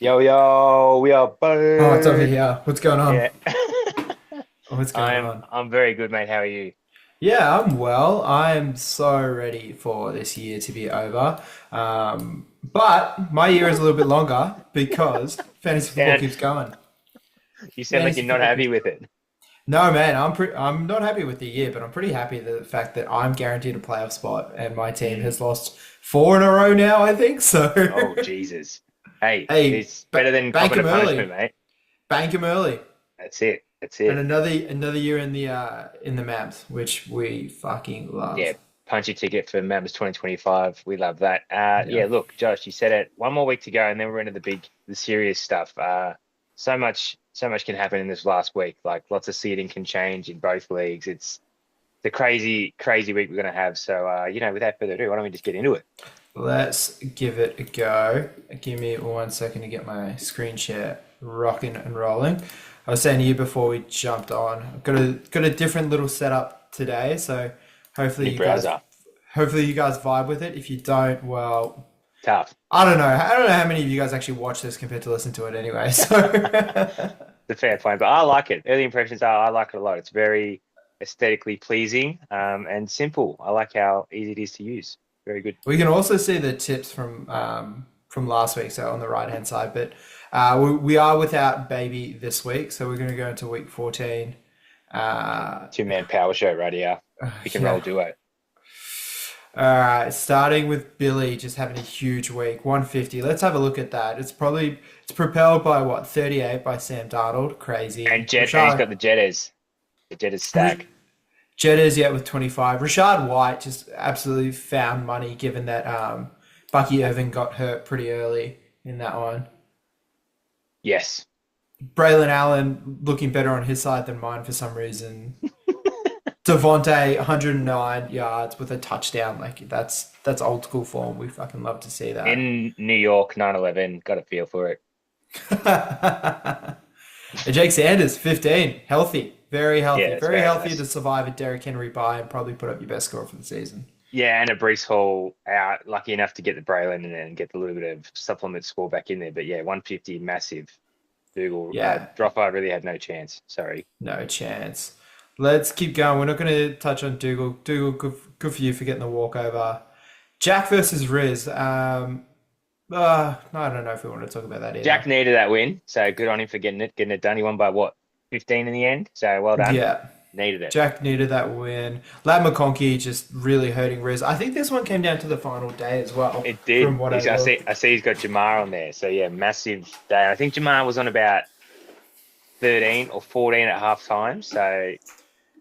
Yo, yo, we are Oh, it's over back. here. What's going on? Yeah. What's going I'm on? I'm very good, mate. How are you? Yeah, I'm well. I'm so ready for this year to be over. But my year is a little bit longer because fantasy football And keeps going. you sound like Fantasy you're not football keeps happy going. with it. No, man, I'm not happy with the year, but I'm pretty happy the fact that I'm guaranteed a playoff spot and my team Mm. has lost four in a row now, I think. So, Oh, Jesus. Hey, hey, it's better than bank copping a 'em punishment, early. mate. Bank 'em early. That's it. That's And it. another year in the Mavs, which we fucking Yeah. love. Punch your ticket for Members 2025. We love that. Yeah. Yeah, look, Josh, you said it. One more week to go, and then we're into the serious stuff. So much can happen in this last week. Like lots of seeding can change in both leagues. It's the crazy, crazy week we're going to have. So, without further ado, why don't we just get into it? Let's give it a go. Give me 1 second to get my screen share rocking and rolling. I was saying to you before we jumped on, I've got a different little setup today, so hopefully New you guys browser. hopefully you guys vibe with it. If you don't, well, Tough. I don't know. I don't know how many of you guys actually watch this compared to listen to it anyway. So The fair point, but I like it. Early impressions are I like it a lot. It's very aesthetically pleasing, and simple. I like how easy it is to use. Very good. we can also see the tips from last week, so on the right hand side. But we are without baby this week, so we're going to go into week 14. Uh, Two-man power show right here. Pick and roll yeah. duo. All right. Starting with Billy just having a huge week, 150. Let's have a look at that. It's propelled by what 38 by Sam Darnold. And Crazy. Jet, and he's got the Jetters stack. Jedders yet with 25. Rashad White just absolutely found money given that Bucky Irving got hurt pretty early in that one. Yes. Braylon Allen looking better on his side than mine for some reason. Devontae, 109 yards with a touchdown. Like that's old school form. We fucking love to see that. In New York, 9/11. Got a feel for it. And Jake Sanders, 15, healthy, Yeah, that's very very healthy nice. to survive a Derrick Henry bye and probably put up your best score for the season. Yeah, and a Brees Hall out, lucky enough to get the Braylon and then get a little bit of supplement score back in there. But yeah, 150, massive. Dougal, Yeah, Dropper really had no chance. Sorry. no chance. Let's keep going. We're not going to touch on Dougal. Dougal, good for you for getting the walkover. Jack versus Riz. I don't know if we want to talk about that either. Jack needed that win, so good on him for getting it done. He won by what, 15 in the end? So well done. Yeah, Needed it. Jack needed that win. Lad McConkey just really hurting Riz. I think this one came down to the final day as well, It from did. what I I see. looked. I see. He's got Jamar on there. So yeah, massive day. I think Jamar was on about 13 or 14 at half time. So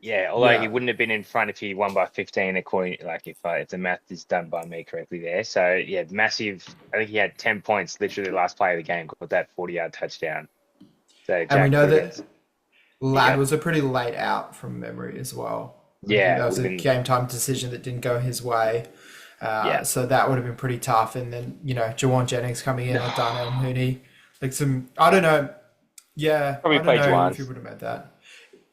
yeah, although he Yeah. wouldn't have been in front if he won by 15, according like if the math is done by me correctly there. So yeah, massive. I think he had 10 points literally the last play of the game with that 40-yard touchdown. So And we Jack know could have that been. Lad Yep. was a pretty late out from memory as well. I think Yeah, that it was would have a been. game time decision that didn't go his way. Yeah. So that would have been pretty tough. And then, Jawan Jennings coming in or Darnell Mooney. Like I don't know. Yeah, Probably I don't played know Juwan if you would have made that.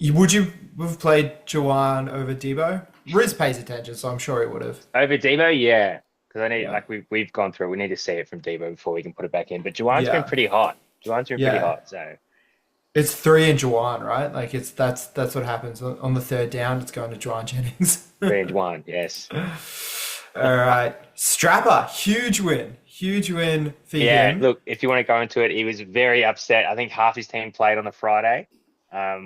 Would you have played Jawan over Debo? Riz pays attention, so I'm sure he would have. over Debo. Yeah, because I need Yeah. like we've gone through. We need to see it from Debo before we can put it back in. But Juwan's been Yeah. pretty hot. Juwan's been pretty Yeah. hot. So It's three and Jawan, right? Like that's what happens. On the third down, it's going to Jawan Jennings. 3 and 1. Yes. All right. Strapper, huge win. Huge win for Yeah. him. Look, if you want to go into it, he was very upset. I think half his team played on the Friday.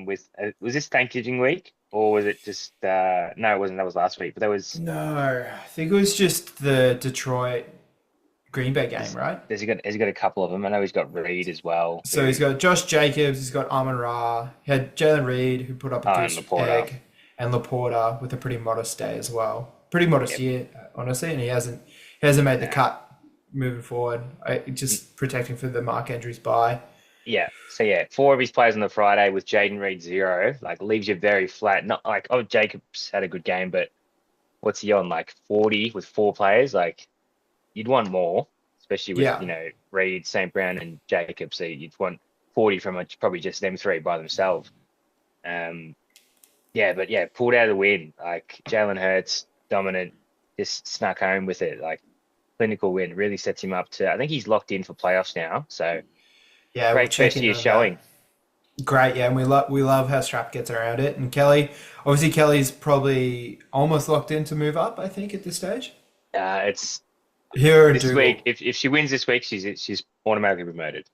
With was this Thanksgiving week or was it just no, it wasn't. That was last week. But there was. No, I think it was just the Detroit Green Bay game, There's, right? he's got a couple of them. I know he's got Reed as well. So he's Who got Josh Jacobs, he's got Amon Ra, he had Jalen Reed who put up a and goose Laporta. egg, and Laporta with a pretty modest day as well. Pretty modest Yep. year, honestly, and he hasn't made the Nah. cut moving forward. Just protecting for the Mark Andrews bye. Yeah. So yeah, four of his players on the Friday with Jaden Reed zero, like leaves you very flat. Not like Jacobs had a good game, but what's he on like 40 with four players? Like you'd want more, especially with Yeah, Reed, St. Brown, and Jacobs. So you'd want 40 from probably just them three by themselves. Um, yeah, but yeah, pulled out of the win. Like Jalen Hurts, dominant, just snuck home with it. Like clinical win really sets him up to. I think he's locked in for playoffs now. So Yeah, we'll Great check first in year on that. showing. Great, yeah, and we love how Strap gets around it. And Kelly, obviously Kelly's probably almost locked in to move up, I think, at this stage. It's Here or this week. Dougal. If she wins this week, she's automatically promoted.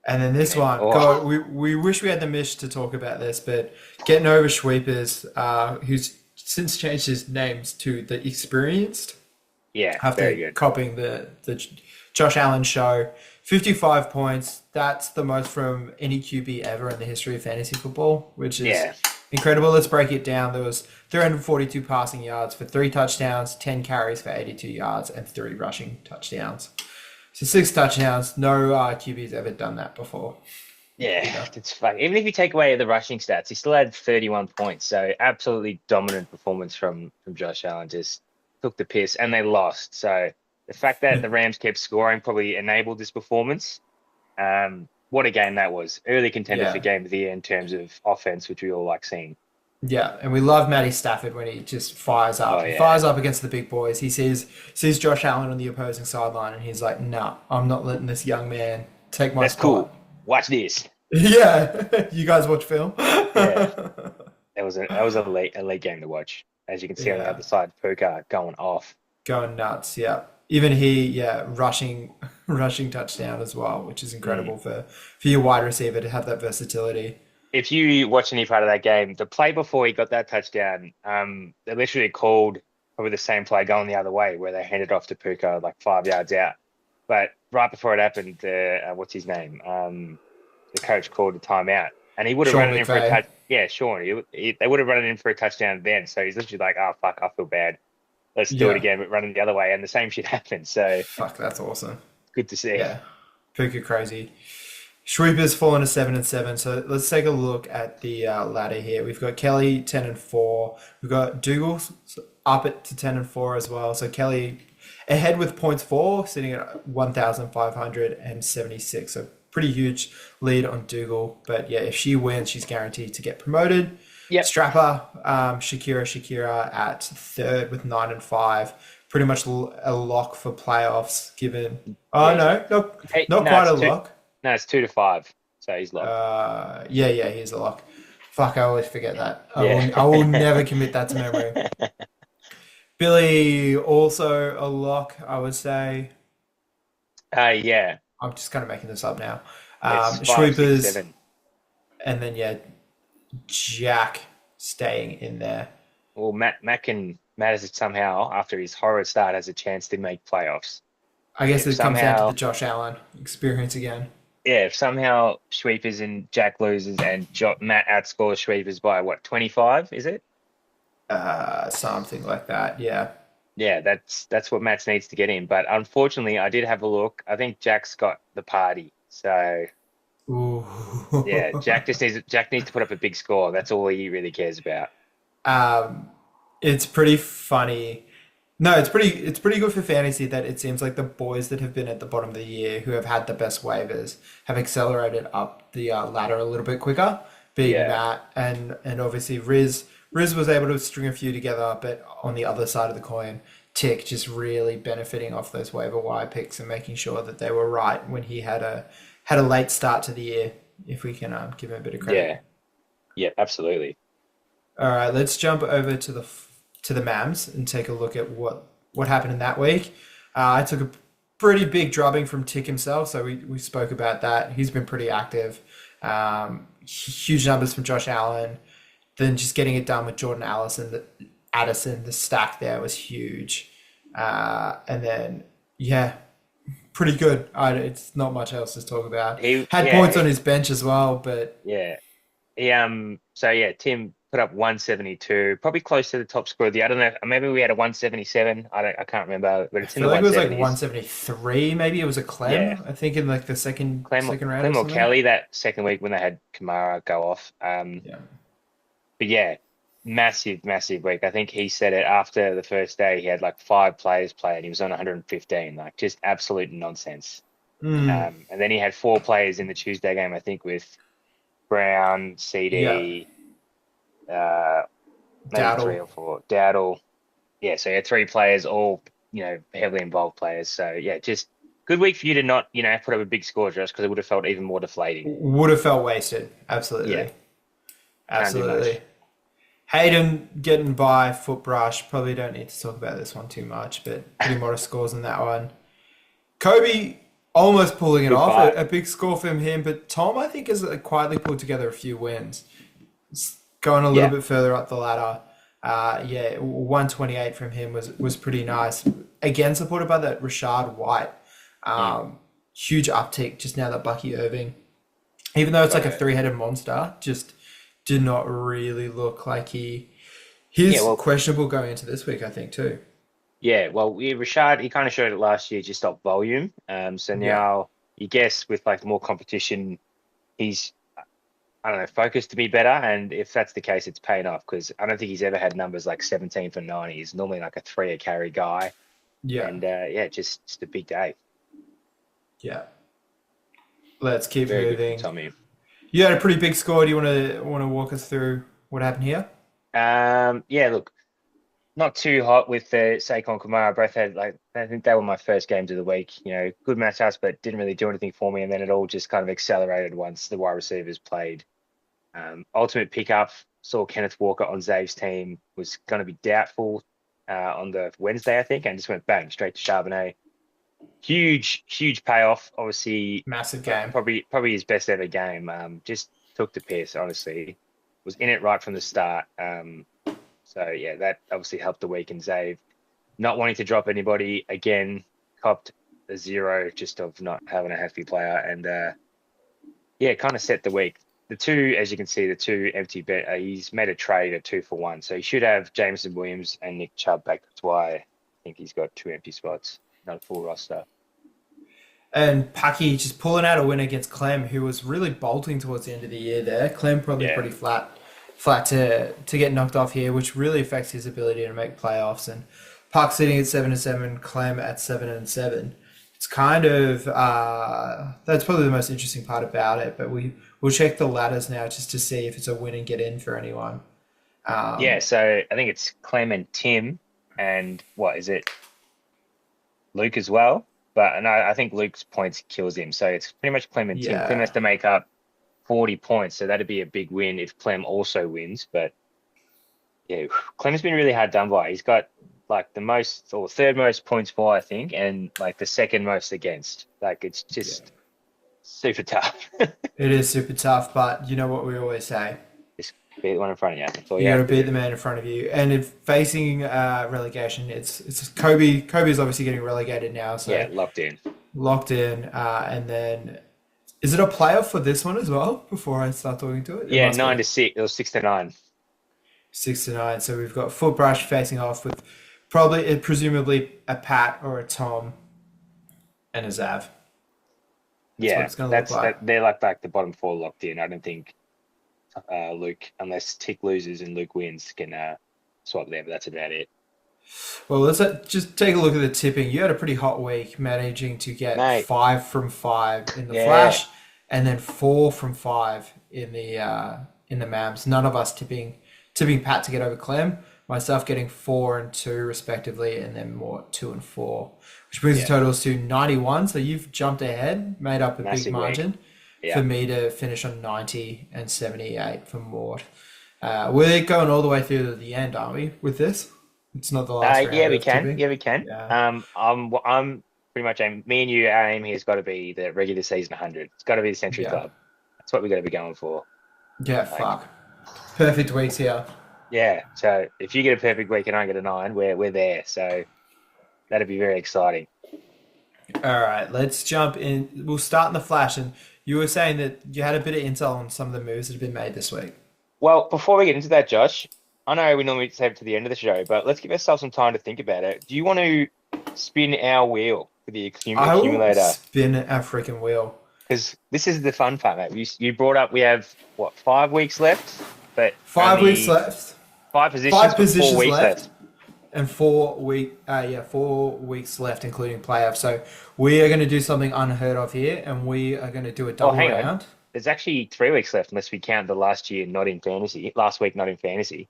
And then And this then one, God, we wish we had the Mish to talk about this, but getting over Sweepers, who's since changed his names to the Experienced yeah, very after good. copying the Josh Allen show. 55 points. That's the most from any QB ever in the history of fantasy football, which is Yeah, incredible. Let's break it down. There was 342 passing yards for 3 touchdowns, 10 carries for 82 yards, and 3 rushing touchdowns. So 6 touchdowns. No QB's ever done that before. yeah, Either. it's fun. Even if you take away the rushing stats, he still had 31 points. So absolutely dominant performance from Josh Allen. Just took the piss, and they lost. So the fact that the Rams kept scoring probably enabled this performance. What a game that was! Early contender for Yeah. game of the year in terms of offense, which we all like seeing. Yeah, and we love Matty Stafford when he just fires Oh up. He yeah, fires up against the big boys. He sees Josh Allen on the opposing sideline, and he's like, "Nah, I'm not letting this young man take my that's cool. spot." Watch this. Yeah, you guys watch film? Yeah, that was a late game to watch. As you can see on the Yeah, other side, Puka going off. going nuts. Yeah, even he, yeah, rushing touchdown as well, which is Mm. incredible for your wide receiver to have that versatility. If you watch any part of that game, the play before he got that touchdown, they literally called probably the same play going the other way, where they handed off to Puka like 5 yards out. But right before it happened, what's his name? The coach called a timeout, and he would have Sean run it in for a McVay. touch. Yeah, Sean, they would have run it in for a touchdown then. So he's literally like, "Oh fuck, I feel bad. Let's do it Yeah, again, but running the other way." And the same shit happened. So fuck, that's awesome. good to see. Yeah, Puka crazy. Schweeper's fallen to 7-7. So let's take a look at the ladder here. We've got Kelly 10-4. We've got Dougal up it to 10-4 as well. So Kelly ahead with points for, sitting at 1,576. So pretty huge lead on Dougal. But yeah, if she wins, she's guaranteed to get promoted. Yep. Strapper, Shakira at third with 9-5. Pretty much a lock for playoffs. Given, oh Yeah. no, Hey, not no, quite it's a two. lock. No, it's 2-5. So he's locked. Yeah, he's a lock. Fuck, I always forget that. Yeah. I will never commit that to memory. Billy also a lock, I would say. Yeah. I'm just kind of making this up now. It's five, six, Schweepers, seven. and then yeah, Jack staying in there. Well, Matt has somehow, after his horrid start, has a chance to make playoffs. I guess If it comes down to the somehow, Josh Allen experience again. yeah, if somehow Sweepers and Jack loses and Matt outscores Sweepers by what, 25, is it? Something like that. Yeah. Yeah, that's what Matt needs to get in. But unfortunately, I did have a look. I think Jack's got the party. So Ooh. yeah, Jack needs to put up a big score. That's all he really cares about. um, it's pretty funny. No, it's pretty good for fantasy that it seems like the boys that have been at the bottom of the year who have had the best waivers have accelerated up the ladder a little bit quicker. Being Yeah, Matt and obviously Riz was able to string a few together, but on the other side of the coin, Tick just really benefiting off those waiver wire picks and making sure that they were right when he had a late start to the year. If we can give him a bit of credit. yeah, yeah, absolutely. All right, let's jump over to the Mams and take a look at what happened in that week. I took a pretty big drubbing from Tick himself, so we spoke about that. He's been pretty active. Huge numbers from Josh Allen. Then just getting it done with Jordan Addison, the stack there was huge. And then yeah, pretty good. It's not much else to talk about. He, Had yeah, points on his bench as well, but yeah. So yeah, Tim put up 172, probably close to the top score of the. I don't know. Maybe we had a 177. I can't remember, but I it's in the feel like it was like 170s. 173. Maybe it was a Yeah, Clem. I think in like the second round or Clem or something. Kelly that second week when they had Kamara go off. Yeah. But yeah, massive week. I think he said it after the first day. He had like 5 players play and he was on 115. Like just absolute nonsense. Mm, And then he had 4 players in the Tuesday game. I think with Brown, yeah. CD, uh, maybe Dowdle. 3 or 4. Dowdle. Yeah, so he had 3 players, all heavily involved players. So yeah, just good week for you to not, put up a big score, Josh, because it would have felt even more deflating. Would have felt wasted. Yeah, Absolutely. can't do Absolutely. much. Hayden getting by foot brush. Probably don't need to talk about this one too much, but pretty modest scores in that one. Kobe almost pulling it Good off. fight. A big score from him, but Tom, I think, has quietly pulled together a few wins. Going a little Yeah. bit further up the ladder. Yeah, 128 from him was pretty nice. Again, supported by that Rashad White. Mm. Huge uptick just now that Bucky Irving, even though it's Got like a hurt. three-headed monster, just did not really look like Yeah, he's well, questionable going into this week, I think, too. yeah, well, Rashad, he kind of showed it last year, just off volume. So Yeah. now you guess with like more competition, he's, I don't know, focused to be better. And if that's the case, it's paying off because I don't think he's ever had numbers like 17 for 90. He's normally like a three a carry guy. Yeah. And yeah, just a big day. Yeah. Let's keep Very good from moving. Tommy. You had a pretty big score. Do you want to walk us through what happened here? Yeah, look, not too hot with Saquon Kamara. Both had like I think they were my first games of the week. Good matchups, but didn't really do anything for me. And then it all just kind of accelerated once the wide receivers played. Ultimate pickup saw Kenneth Walker on Zave's team was going to be doubtful on the Wednesday, I think, and just went bang straight to Charbonnet. Huge payoff. Obviously, Massive game. probably his best ever game. Just took the piss. Honestly, was in it right from the start. So yeah, that obviously helped the week. And Zave not wanting to drop anybody again, copped a zero just of not having a hefty player, and yeah, kind of set the week. The two, as you can see, the two empty bet. He's made a trade at 2-for-1, so he should have Jameson Williams and Nick Chubb back. That's why I think he's got two empty spots, not a full roster. And Paki just pulling out a win against Clem, who was really bolting towards the end of the year there. Clem probably Yeah, pretty flat to get knocked off here, which really affects his ability to make playoffs. And Puck sitting at 7-7, Clem at 7-7. It's kind of that's probably the most interesting part about it. But we'll check the ladders now just to see if it's a win and get in for anyone. yeah. Um, So I think it's Clem and Tim, and what is it, Luke as well. But no, I think Luke's points kills him. So it's pretty much Clem and Tim. Clem has yeah, to make up 40 points, so that'd be a big win if Clem also wins. But yeah, Clem's been really hard done by. He's got like the most or third most points for, I think, and like the second most against. Like it's yeah. just super tough. It is super tough, but you know what we always say. Just beat the one in front of you. That's all you You got to have to beat do. the man in front of you. And if facing relegation, it's Kobe. Kobe's obviously getting relegated now, Yeah, so locked in. locked in. And then, is it a playoff for this one as well? Before I start talking to it, it Yeah, must nine be to six. It was 6-9. 6-9. So we've got Footbrush facing off with probably, presumably a Pat or a Tom and a Zav. That's what Yeah, it's going to look that's like. that. They're like the bottom four locked in. I don't think Luke, unless Tick loses and Luke wins, can swap there. But that's about it, Well, let's just take a look at the tipping. You had a pretty hot week, managing to get mate. 5 from 5 in the Yeah, flash, and then 4 from 5 in the Mams. None of us tipping Pat to get over Clem. Myself getting 4 and 2 respectively, and then more 2 and 4, which brings the yeah, totals to 91. So you've jumped ahead, made up a big massive week. margin Yeah. for me to finish on 90 and 78 for Mort. We're going all the way through to the end, aren't we? With this, it's not the last Yeah, round we of can. tipping. Yeah, we can. Yeah. I'm pretty much aim. Me and you, our aim here has got to be the regular season 100. It's got to be the Century Yeah. Club. That's what we got to be going for. Yeah, Like, fuck. Perfect weeks here. yeah. So if you get a perfect week and I get a 9, we're there. So that'd be very exciting. All right, let's jump in. We'll start in the flash. And you were saying that you had a bit of intel on some of the moves that have been made this week. Well, before we get into that, Josh, I know we normally save it to the end of the show, but let's give ourselves some time to think about it. Do you want to spin our wheel for the I will accumulator? spin a freaking wheel. Because this is the fun part, mate. You brought up we have what 5 weeks left, but 5 weeks only left. 5 positions, Five but 4 positions weeks left. left. And 4 weeks left, including playoffs. So we are going to do something unheard of here, and we are going to do a Oh, double hang on. round. There's actually 3 weeks left unless we count the last year not in fantasy. Last week not in fantasy.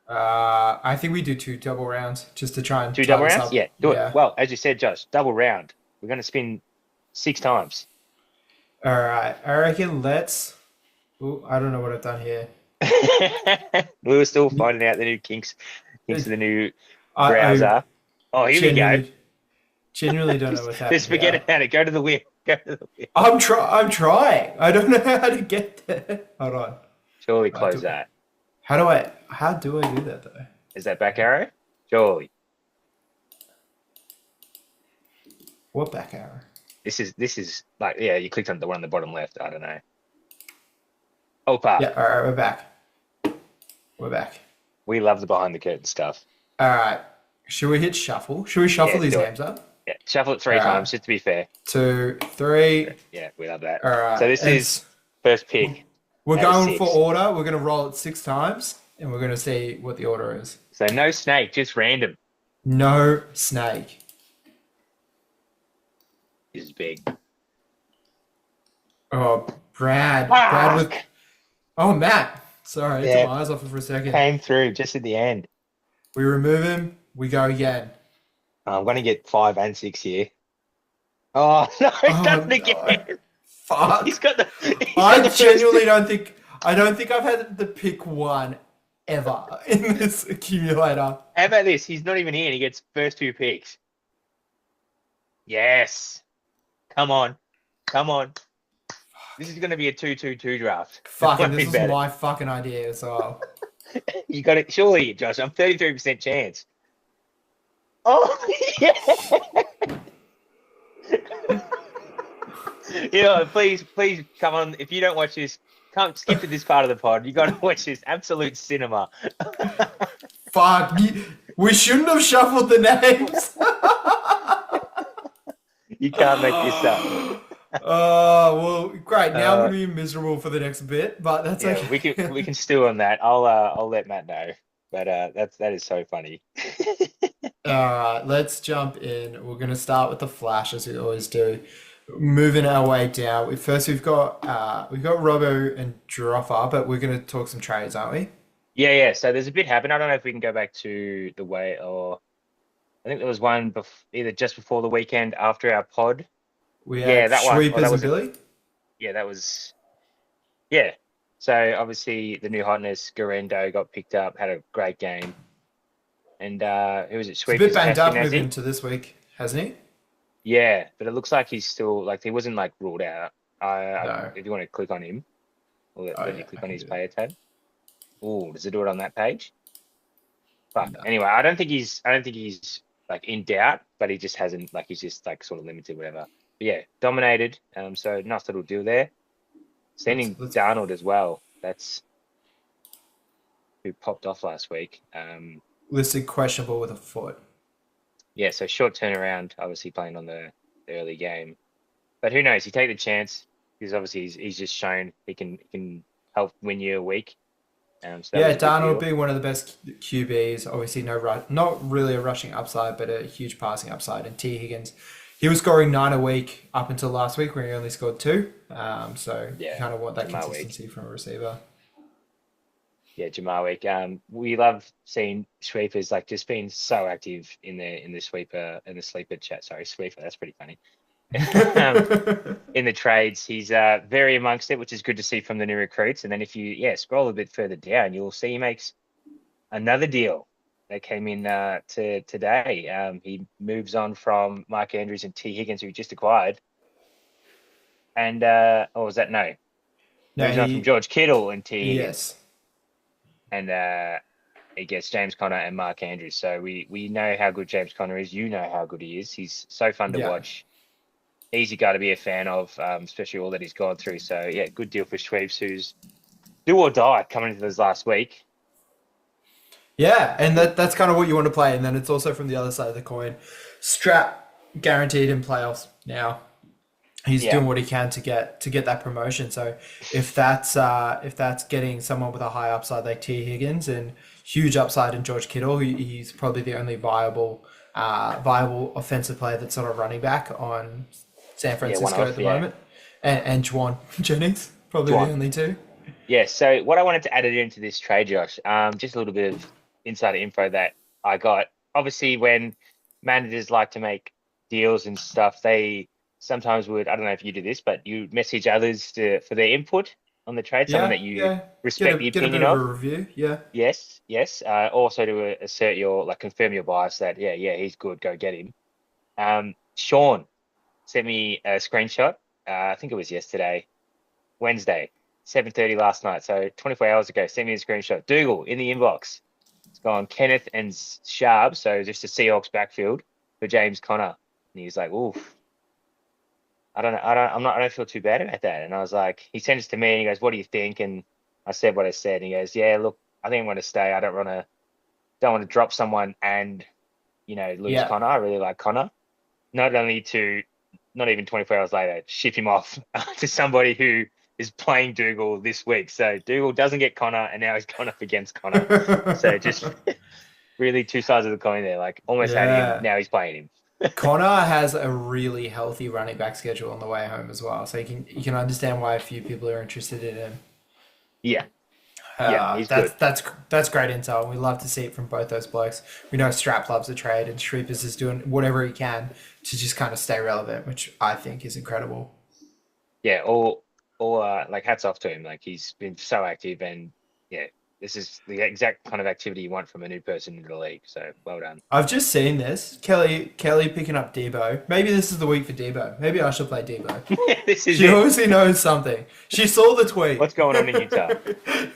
I think we do 2 double rounds just to try and 2 tie double this rounds? up. Yeah, do it. Yeah. Well, as you said, Josh, double round. We're going to spin 6 times. All right. I reckon let's. Ooh, I don't know what I've done here. We were still finding out the new kinks of the new I browser. Oh, here we go. genuinely, genuinely don't know what's Just happening forget here. about it. Go to the wheel. Go to the wheel. I'm trying. I don't know how to get there. Hold on. Surely I close do, that. how do I do that though? Is that back arrow? Surely. What back arrow? This is like, yeah, you clicked on the one on the bottom left. I don't know. Opa. Yeah, all right, we're back. We're back. We love the behind the curtain stuff. All right. Should we hit shuffle? Should we shuffle Yeah, these do it. games up? Yeah. Shuffle it 3 All right. times, just to be fair. 2, 3. Yeah, we love that. All So right. this is first pick We're out of going for 6. order. We're going to roll it 6 times, and we're going to see what the order is. So no snake, just random. No snake. This is big. Oh, Brad with. Fuck! Oh, Matt. Sorry, I Yeah. took my eyes off it for a second. Came through just at the end. We remove him. We go again. I'm going to get 5 and 6 here. Oh, no, he's Oh done it no! again. Fuck! He's got the I first genuinely pick. don't think. I don't think I've had the pick one ever in this accumulator. How about this? He's not even here and he gets first 2 picks. Yes. Come on. Come on. This is going to be a 2-2-2 draft. Fucking, Don't this worry was about my fucking idea as well. it. You got it. Surely, Josh. I'm 33% chance. Oh, yeah. You know, please come on. If you don't watch this, come skip to this part of the pod. You got to watch this. Absolute cinema. Fuck! We shouldn't have shuffled the names. You can't make this up. Oh well, great. Now I'm Uh, gonna be miserable for the next bit, but that's Yeah, okay. we can stew on that. I'll let Matt know. But that is so funny. All right, let's jump in. We're gonna start with the flash as we always do. Moving our way down. First, we've got Robbo and Dropper, but we're gonna talk some trades, aren't we? Yeah. So there's a bit happened. I don't know if we can go back to the way, or I think there was one either just before the weekend after our pod. We Yeah, have that one. Oh, Sweepers that and was Billy. yeah, that was yeah. So obviously the new hotness, Garendo got picked up, had a great game, and who was it? He's a bit Sweepers banged cashed in, up has moving he? into this week, hasn't he? Yeah, but it looks like he's still like he wasn't like ruled out. No. If you want to click on him, or Oh let you yeah, I click on can his do that. player tab. Oh, does it do it on that page? Fuck. No. Anyway, I don't think he's like in doubt, but he just hasn't like he's just like sort of limited, whatever. But yeah, dominated. So nice little deal there. Sending Let's Darnold as well. That's who popped off last week. listed questionable with a foot. Yeah, so short turnaround, obviously playing on the early game. But who knows? You take the chance because obviously he's just shown he can help win you a week. So that Yeah, was a good Darnold deal. being one of the best QBs. Obviously, no rush, not really a rushing upside, but a huge passing upside. And T Higgins, he was scoring 9 a week up until last week, where he only scored 2. So you Yeah, kind of want that Jamar week. consistency from a receiver. Yeah, Jamar week. We love seeing sweepers like just being so active in the sleeper chat. Sorry, sweeper. That's pretty funny. um, in the trades, he's very amongst it, which is good to see from the new recruits. And then if you scroll a bit further down, you'll see he makes another deal that came in to today. He moves on from Mark Andrews and T Higgins, who he just acquired, and or was that no? No, Moves on from George Kittle and T Higgins, yes, and he gets James Conner and Mark Andrews. So we know how good James Conner is. You know how good he is. He's so fun to yeah. watch. Easy guy to be a fan of, especially all that he's gone through. So yeah, good deal for Schweepes, who's do or die coming into this last week. Yeah, and that's kind of what you want to play. And then it's also from the other side of the coin. Strap guaranteed in playoffs now. He's Yeah, doing what he can to get that promotion. So if that's getting someone with a high upside like T Higgins and huge upside in George Kittle, he's probably the only viable offensive player that's not a running back on San yeah, one Francisco at off. the Yeah, moment, and Juwan Jennings probably the Juan. only two. Yeah. So what I wanted to add it into this trade, Josh, just a little bit of insider info that I got. Obviously, when managers like to make deals and stuff, they sometimes would, I don't know if you do this, but you message others for their input on the trade, someone Yeah, that you yeah. respect the Get a bit opinion of a of. review. Yeah. Yes, yes. Also to assert your, like, confirm your bias that, yeah, he's good, go get him. Sean sent me a screenshot. I think it was yesterday, Wednesday, 7:30 last night. So 24 hours ago, sent me a screenshot. Dougal in the inbox. It's gone Kenneth and Sharp. So just a Seahawks backfield for James Conner. And he's like, oof. I don't feel too bad about that. And I was like, he sent it to me and he goes, what do you think? And I said what I said. And he goes, yeah, look, I think I'm going to stay. I don't want to drop someone and, lose Yeah. Connor. I really like Connor. Not only to, not even 24 hours later, ship him off to somebody who is playing Dougal this week. So Dougal doesn't get Connor and now he's gone up against Connor. So just really two sides of the coin there. Like almost had him, Yeah. now he's playing him. Connor has a really healthy running back schedule on the way home as well, so you can understand why a few people are interested in him. Yeah, yeah, he's That's good. that's great intel. We love to see it from both those blokes. We know Strap loves the trade, and Shreepers is doing whatever he can to just kind of stay relevant, which I think is incredible. Yeah, like hats off to him. Like he's been so active and yeah, this is the exact kind of activity you want from a new person in the league. So well done. I've just seen this. Kelly picking up Debo. Maybe this is the week for Debo. Maybe I should play Debo. This is She it. obviously knows something. She saw the tweet. What's going on in Utah?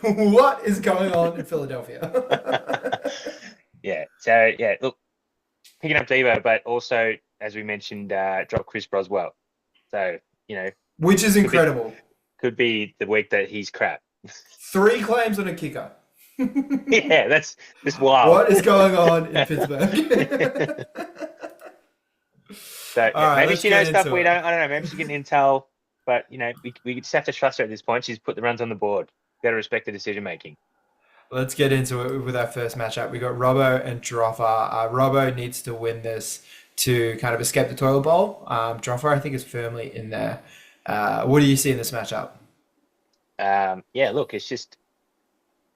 What is going on in Philadelphia? Yeah. So yeah, look, picking up Devo, but also as we mentioned, drop Chris Broswell. So Which is could be incredible. could be the week that he's crap. 3 claims on a kicker. Yeah, that's just wild. What is going on in Pittsburgh? So All yeah, right, maybe let's she get knows stuff into we it. don't. I don't know. Maybe she's getting intel, but we just have to trust her at this point. She's put the runs on the board. Got to respect the decision making. Let's get into it with our first matchup. We got Robbo and Droffer. Robbo needs to win this to kind of escape the toilet bowl. Droffer, I think, is firmly in there. What do you see in this matchup? Yeah, look, it's just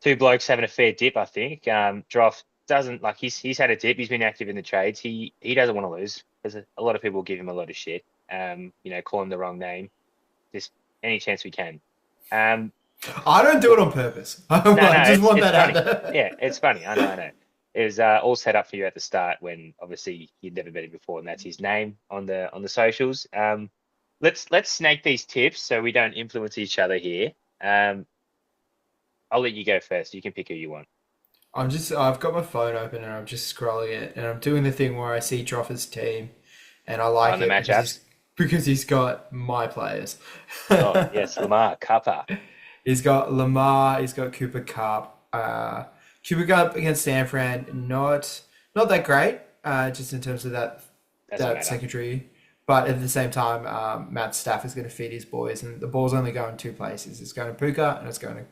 two blokes having a fair dip. I think. Droff doesn't like he's had a dip. He's been active in the trades. He doesn't want to lose because a lot of people give him a lot of shit. Call him the wrong name. Just any chance we can. I don't do it on purpose. No, I just want it's that out funny. there. Yeah, it's funny. I know. It was all set up for you at the start when obviously you'd never met him before, and that's his name on the socials. Let's snake these tips so we don't influence each other here. I'll let you go first. You can pick who you want. I've got my phone open and I'm just scrolling it, and I'm doing the thing where I see Droffer's team, and I like On the it matchups. because he's got my players. Oh yes, Lamar Kappa. He's got Lamar. He's got Cooper Cup. Cooper Cup against San Fran, not that great. Just in terms of Doesn't that matter. secondary, but at the same time, Matt Staff is going to feed his boys, and the ball's only going 2 places. It's going to Puka and it's going to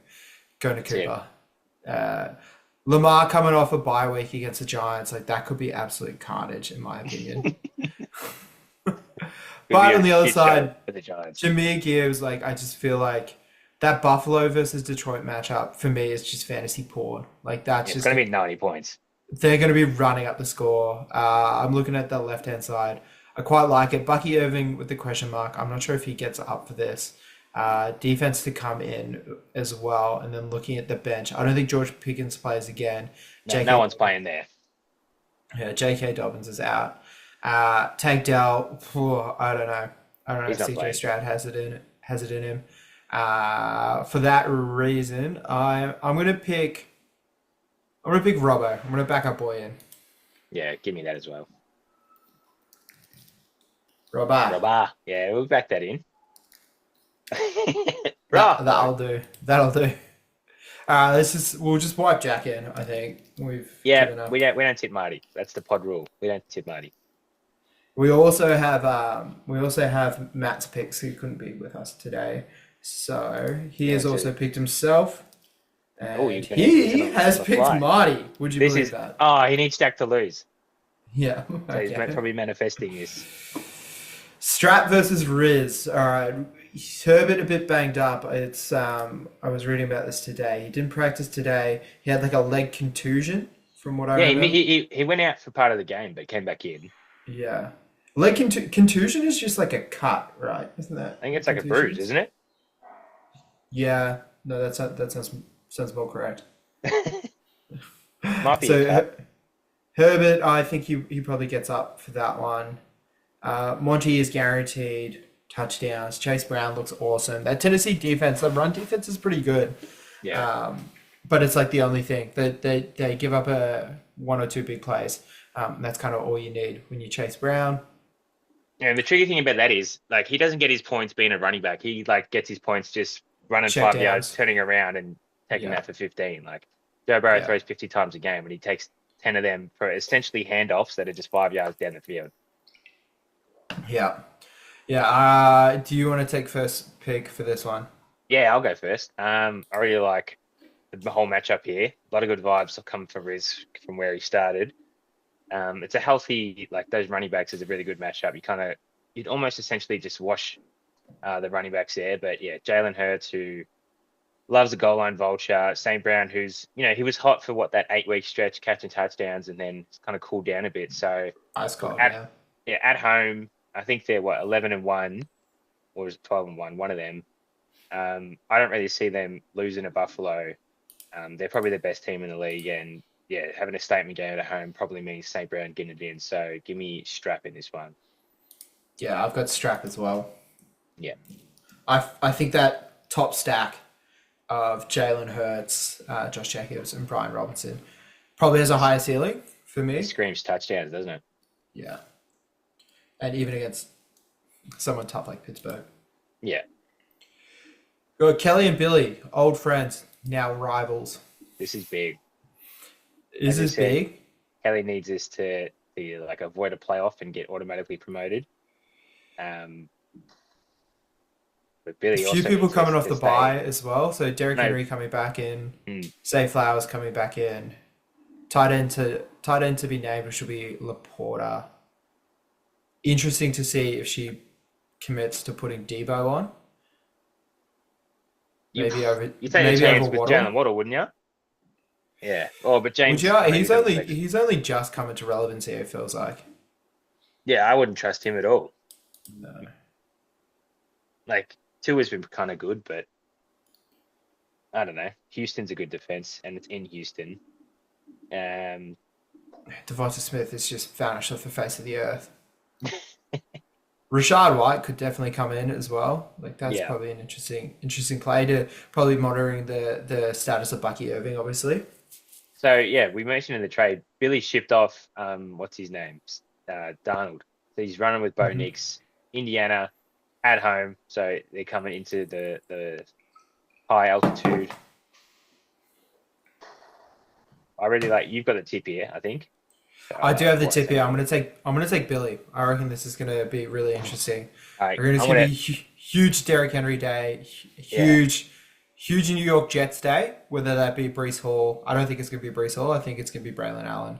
That's it. Cooper. Lamar coming off a bye week against the Giants, like that could be absolute carnage in my opinion. Could be But a on the other shit show side, for the Giants. Jameer Gibbs, like I just feel like that Buffalo versus Detroit matchup for me is just fantasy porn. Like that's Yeah, it's just going to be 90 points. they're going to be running up the score. I'm looking at the left hand side. I quite like it. Bucky Irving with the question mark. I'm not sure if he gets up for this. Defense to come in as well, and then looking at the bench, I don't think George Pickens plays again. No, no one's playing there. Yeah, J.K. Dobbins is out. Tank Dell, I don't know. I don't know if He's not C.J. playing. Stroud has it in him. For that reason, I'm gonna pick Robbo. I'm gonna back up boy in. Yeah, give me that as well. Robbo. Rabah. Yeah, we'll back that in. That'll do. That'll do. We'll just wipe Jack in. I think we've given Yeah, up. we don't tip Marty. That's the pod rule. We don't tip Marty. We also have Matt's picks. He couldn't be with us today, so he has Yeah, also picked himself, and you're he gonna has on the picked fly. Marty. Would you This believe is that? he needs Jack to lose. Yeah. So he's Okay. probably manifesting this. Strat versus Riz. All right. Herbert a bit banged up. I was reading about this today. He didn't practice today. He had like a leg contusion, from what I Yeah, remember. he went out for part of the game, but came back in. Yeah. Like contusion is just like a cut, right? Isn't I that think what it's like a bruise, contusions? isn't it? Yeah, no, that sounds more correct. Might be a So cut. Herbert, I think he probably gets up for that one. Monty is guaranteed touchdowns. Chase Brown looks awesome. That Tennessee defense, the run defense is pretty good. Yeah. But it's like the only thing that they give up a one or two big plays. That's kind of all you need when you chase Brown. And the tricky thing about that is like he doesn't get his points being a running back. He like gets his points just running Check 5 yards, downs. turning around and taking Yeah, that for 15. Like Joe Burrow yeah, throws 50 times a game and he takes 10 of them for essentially handoffs that are just 5 yards down the field. yeah, yeah. Do you want to take first pick for this one? Yeah, I'll go first. I really like the whole matchup here. A lot of good vibes have come from Riz from where he started. It's a healthy, like those running backs is a really good matchup. You'd almost essentially just wash the running backs there. But yeah, Jalen Hurts, who loves the goal line vulture. St. Brown, who's, he was hot for what, that 8 week stretch, catching touchdowns and then it's kind of cooled down a bit. So Ice look, cold, yeah. yeah, at home, I think they're what, 11-1 or is it 12-1, one of them. I don't really see them losing to Buffalo. They're probably the best team in the league, and yeah, having a statement game at home probably means St. Brown getting it in. So give me Strap in this one. Yeah, I've got Strap as well. Yeah, I think that top stack of Jalen Hurts, Josh Jacobs, and Brian Robinson probably has a higher ceiling for it me. screams touchdowns, doesn't it? Yeah, and even against someone tough like Pittsburgh. Yeah, Got Kelly and Billy, old friends, now rivals. this is big. Is As I this said, big? Kelly needs this to like avoid a playoff and get automatically promoted. Um, but A Billy few also people needs coming this off to the bye stay. as well. So Derrick No, Henry coming back in, mm, Zay Flowers coming back in, tight end to be named, which will be Laporta. Interesting to see if she commits to putting Debo on, you you take a maybe over chance with Jalen Waddle. Waddle, wouldn't you? Yeah. Oh, but Would you? James, I know he's on the flex. He's only just coming to relevancy. It feels like. Yeah, I wouldn't trust him at all. No. Like two has been kind of good, but I don't know. Houston's a good defense, and it's in Houston. Um, Devonta Smith is just vanished off the face of the earth. Rashad White could definitely come in as well. Like that's yeah. probably an interesting play to probably monitoring the status of Bucky Irving, obviously. So yeah, we mentioned in the trade, Billy shipped off. What's his name? Darnold. So he's running with Bo Hmm. Nix, Indiana, at home. So they're coming into the high altitude. I really like. You've got the tip here, I think. So I do have the before I tip say here. anything, I'm gonna take Billy. I reckon this is gonna be really interesting. all I right, reckon it's I'm gonna gonna. be huge Derrick Henry day, Yeah, huge New York Jets day. Whether that be Brees Hall, I don't think it's gonna be Brees Hall. I think it's gonna be Braylon Allen.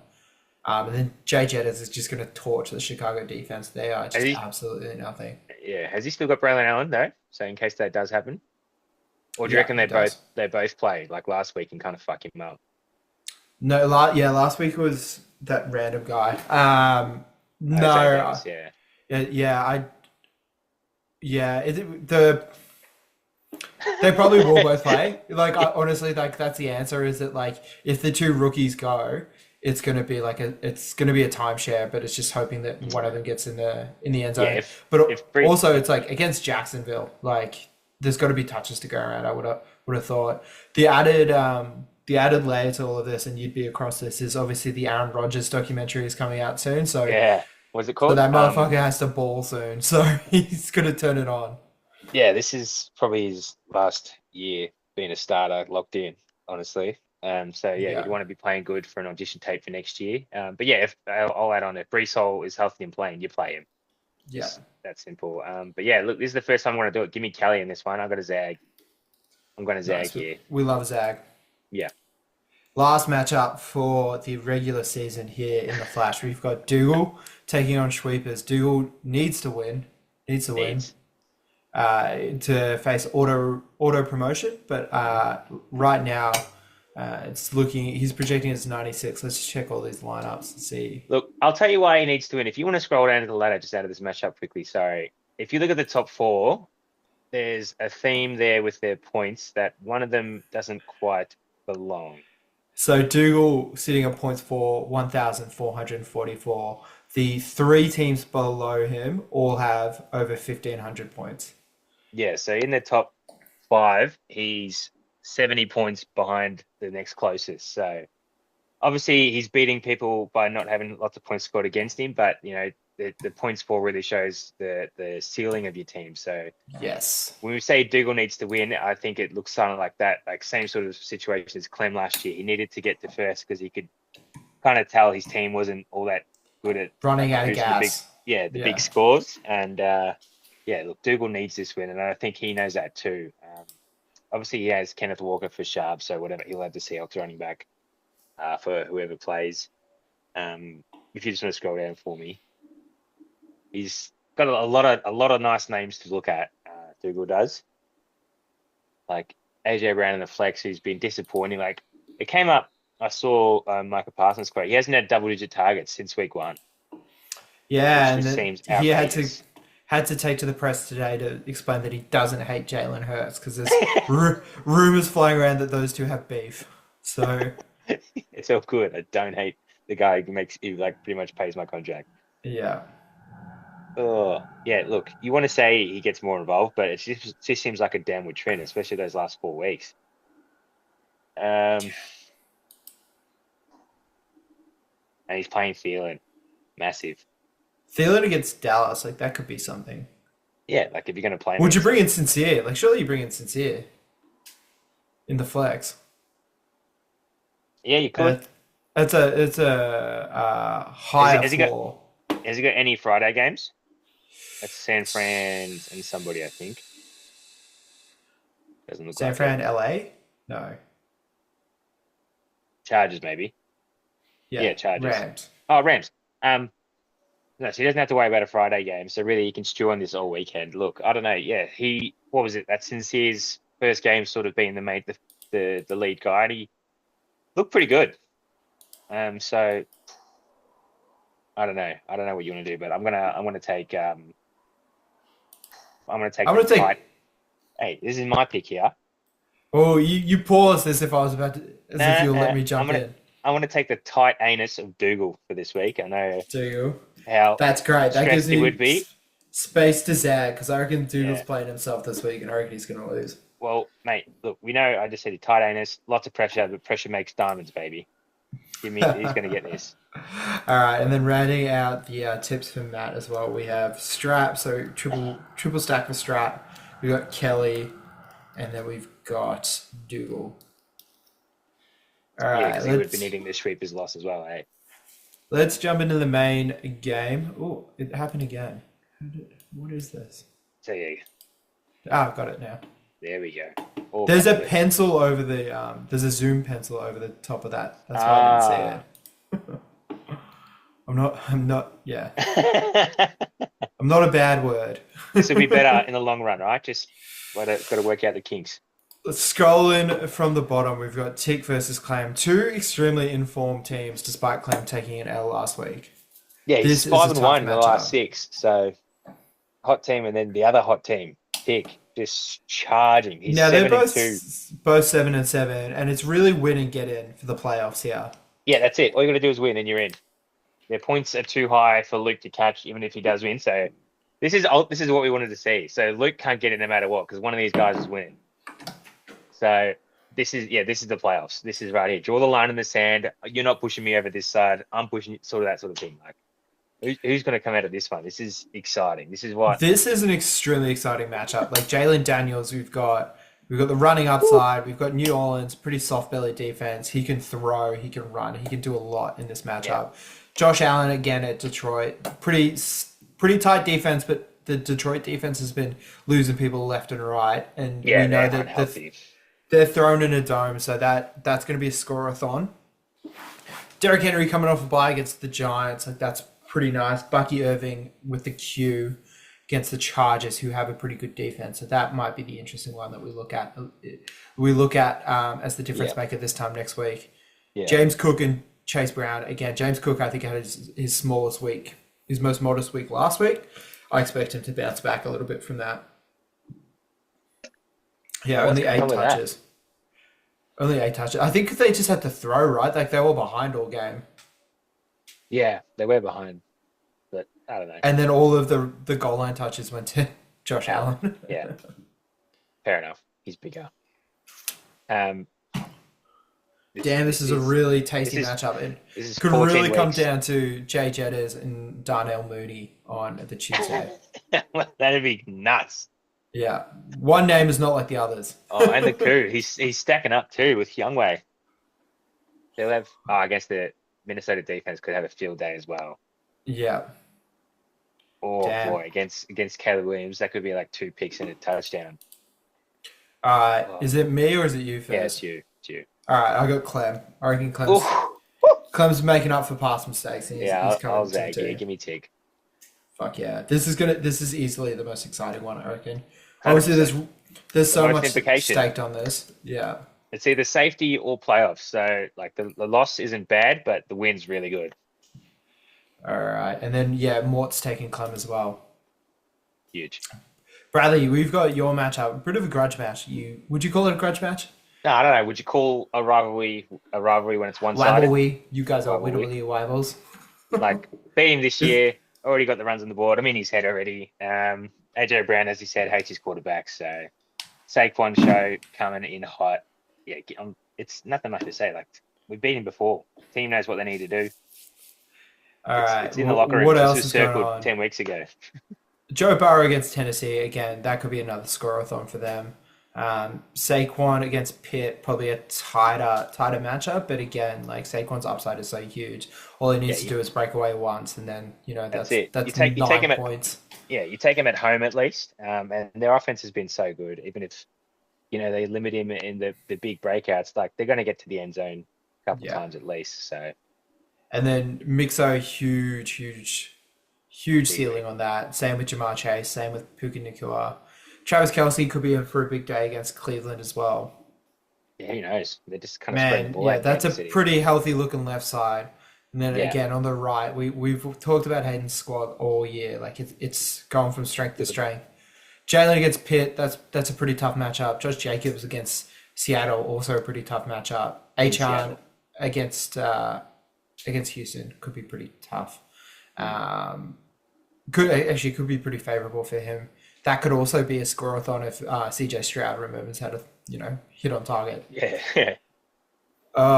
And then Jay Jettis is just gonna torch the Chicago defense. They are has just he? absolutely nothing. Yeah, has he still got Braylon Allen though? So in case that does happen, or do you Yeah, reckon he does. they both play like last week and kind of fuck him up? No, last week was that random guy. No, Zay Davis, yeah. yeah, the they probably will both play. Like honestly, like that's the answer. Is that like if the two rookies go, it's gonna be a timeshare, but it's just hoping that one of them gets in the end Yeah, zone. But if Bree, also, it's like against Jacksonville, like there's got to be touches to go around. I would have thought the added layer to all of this, and you'd be across this is obviously the Aaron Rodgers documentary is coming out soon. yeah, what's it So called? that motherfucker has to ball soon. So he's gonna turn it on. Yeah, this is probably his last year being a starter, locked in, honestly. So yeah, you'd Yeah, want to be playing good for an audition tape for next year. But yeah, if I'll add on, if Brees Hall is healthy and playing, you play him. yeah. Just that simple. But yeah, look, this is the first time I'm going to do it. Give me Kelly in this one. I've got a Zag. I'm going to Zag Nice. here. We love Zag. Yeah, Last matchup for the regular season here in the Flash. We've got Dougal taking on Sweepers. Dougal needs to win. Needs to win. needs. To face auto promotion, but right now He's projecting as 96. Let's check all these lineups and see. Look, I'll tell you why he needs to win. If you want to scroll down to the ladder, just out of this matchup quickly, sorry. If you look at the top four, there's a theme there with their points that one of them doesn't quite belong. So Dougal sitting at points for 1,444. The three teams below him all have over 1,500 points. Yeah, so in the top five, he's 70 points behind the next closest. So obviously he's beating people by not having lots of points scored against him, but the points for really shows the ceiling of your team. So yes, when we say Dougal needs to win, I think it looks something like that, like same sort of situation as Clem last year. He needed to get to first because he could kind of tell his team wasn't all that good at running out of gas. Big scores. And look, Dougal needs this win, and I think he knows that too. Obviously, he has Kenneth Walker for Sharp, so whatever, he'll have the Seahawks running back for whoever plays. If you just want to scroll down for me, he's got a lot of nice names to look at. Dougal does, like AJ Brown in the flex, who's been disappointing. Like it came up, I saw Micah Parsons quote. He hasn't had double-digit targets since week 1. Yeah, which and seems he outrageous. had to take to the press today to explain that he doesn't hate Jalen Hurts because there's rumors flying around that those two have beef. So it's all good. I don't hate the guy who pretty much pays my contract. yeah. Oh yeah, look, you want to say he gets more involved, but it just seems like a downward trend, especially those last 4 weeks. And he's playing Thielen, massive. Thielen against Dallas, like that could be something. Yeah, like if you're going to play him Would you bring in Sincere? Like surely you bring in Sincere in the flex. Yeah, you could. It's a higher floor. Has he got any Friday games? That's San Fran and somebody, I think. Doesn't look San like Fran, it. LA? No. Chargers, maybe. Yeah, Chargers. Rams. Oh, Rams. No, so he doesn't have to worry about a Friday game. So really, he can stew on this all weekend. Look, I don't know. Yeah, what was it? That's Sincere's first game, sort of being the lead guy, and he looked pretty good. So I don't know. I don't know what you want to do, but I'm gonna take tight. Hey, this is my pick here. Oh, you paused as if I was about to, if you'll let me jump in. I want to take the tight anus of Dougal for this week. I know. Do you? How that's great. That gives me would be. Space to zag because I reckon Dougal's playing himself this week, and I reckon he's going to lose. Well, mate, look, we know. I just said tight anus, lots of pressure, but pressure makes diamonds, baby. He's going to get this. All right, and then rounding out the tips for Matt as well, we have Strap, so triple stack for Strap. We got Kelly, and then we've got Dougal. All right, because he would have been needing this sweeper's loss as well, eh? Let's jump into the main game. Oh, it happened again. What is this? So yeah. Got it now. There we go. There's a pencil over the there's a zoom pencil over the top of that. That's why I didn't see it. I'm not yeah. I'm not a bad word. This will be better in the long run, right? Just got to work out the kinks. Let's scroll in from the bottom. We've got Tick versus Clam. 2 extremely informed teams, despite Clam taking an L last week. Yeah, he's 5-1 in the last 6. So hot team, and then the other hot team, Tick, just charging. He's 7-2. Both 7-7, and it's really win and get in for the playoffs here. Yeah, that's it. All you got to do is win, and you're in. Their points are too high for Luke to catch, even if he does win. So this is what we wanted to see. So Luke can't get it no matter what, because one of these guys is winning. So this is the playoffs. This is right here. Draw the line in the sand. You're not pushing me over this side. I'm pushing you, sort of that sort of thing. Like, who's going to come out of this one? This is exciting. This is an extremely exciting matchup. Like Jalen Daniels, we've got the running upside. We've got New Orleans, pretty soft belly defense. He can throw. He can run. He can do a lot in this matchup. Yeah. Josh Allen again at Detroit. Pretty tight defense, but the Detroit defense has been losing people left and right, and we know that they're thrown in a dome, so that's going to be a score-a-thon. Derrick Henry coming off a bye against the Giants, like that's pretty nice. Bucky Irving with the Q, against the Chargers, who have a pretty good defense. So that might be the interesting one that we look at. We look at as the difference Yeah. maker this time next week. Yeah. James Cook and Chase Brown. Again, James Cook, I think, had his smallest week, his most modest week last week. I expect him to bounce back a little bit from that. Yeah, What's only going 8 on with that? touches. Only 8 touches. I think they just had to throw, right? Like they were behind all game. Yeah, they were behind, but I don't know. And then all of the goal line touches went to Josh Allen. Yeah, fair enough. He's bigger. Um, Damn, this is a really tasty matchup. It this is could 14 really come weeks. down to Jay Jettas and Darnell Mooney on the Tuesday. That'd be nuts. Yeah. One name is not like the others. Oh, and the coup. He's stacking up too with Youngway. They'll have I guess the Minnesota defense could have a field day as well. Yeah. Oh Damn. boy, against Caleb Williams, that could be like 2 picks and a touchdown. All right. Is it me or is it you first? Yeah, it's you. It's you. All right. I got Clem. I reckon Oof. Clem's making up for past mistakes. And he's I'll coming zag to you. Give me Tig. Fuck yeah. This is easily the most exciting one, I reckon. Obviously, there's so most much implication. staked on this. Yeah. It's either safety or playoffs. So like the loss isn't bad, but the win's really good. All right. And then, yeah, Mort's taking Clem as well. Huge. Bradley, we've got your matchup. A bit of a grudge match. Would you call it a grudge match? No, I don't know. Would you call a rivalry when it's one-sided? Rivalry. You guys are Rivalry. literally rivals. Like beat him this year. Already got the runs on the board. I'm in his head already. AJ Brown, as he said, hates his quarterback. So Saquon show coming in hot. Yeah, it's nothing much to say. Like we beat him before. Team knows what they need to do. All right. It's in the locker room. What This else was is going circled on? 10 weeks ago. Joe Burrow against Tennessee. Again, that could be another score-a-thon for them. Saquon against Pitt, probably a tighter matchup. But again, like Saquon's upside is so huge. All he needs to do is break away once, and then that's it. That's You take 9 him points. You take him at home at least. And their offense has been so good. Even if they limit him in the big breakouts, like they're going to get to the end zone a couple times at least. So. And then Mixo, huge ceiling on that. Same with Jamar Chase. Same with Puka Nacua. Travis Kelce could be in for a big day against Cleveland as well. Yeah, who knows? They're just kind of spreading the ball. Yeah, that's a pretty healthy looking left side. And then again on the right, we've talked about Hayden's squad all year. Like it's going from strength to strength. Jalen against Pitt, that's a pretty tough matchup. Josh Jacobs against Seattle, also a pretty tough matchup. Achan against Houston could be pretty tough. Could be pretty favorable for him. That could also be a score-a-thon if CJ Stroud remembers how to hit on target. Yeah.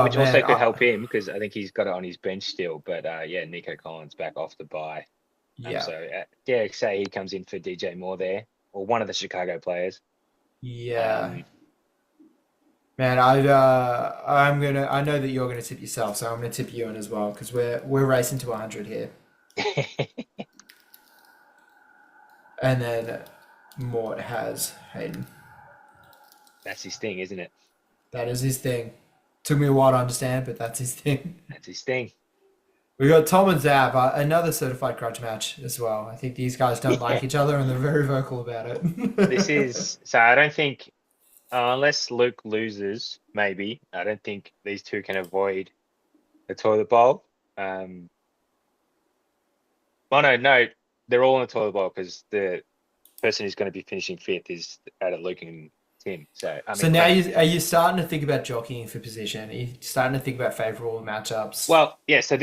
Which man, also could help him because I think he's got it on his bench still. But Nico Collins back off the bye. So Derek say he comes in for DJ Moore there, or one of the Chicago players. Yeah. Man, I know that you're gonna tip yourself, so I'm gonna tip you in as well because we're racing to 100 here. And then Mort has Hayden. That's his thing, isn't it? That is his thing. Took me a while to understand, but that's his thing. That's his thing. We got Tom and Zab, another certified grudge match as well. I think these guys don't like each other, and they're very vocal about it. So I don't think, unless Luke loses, maybe, I don't think these two can avoid the toilet bowl. No, they're all in the toilet bowl because the person who's going to be finishing fifth is out of Luke and Tim. So now are you starting to think about jockeying for position? Are you starting to think about favourable matchups? Well, yeah. So I'm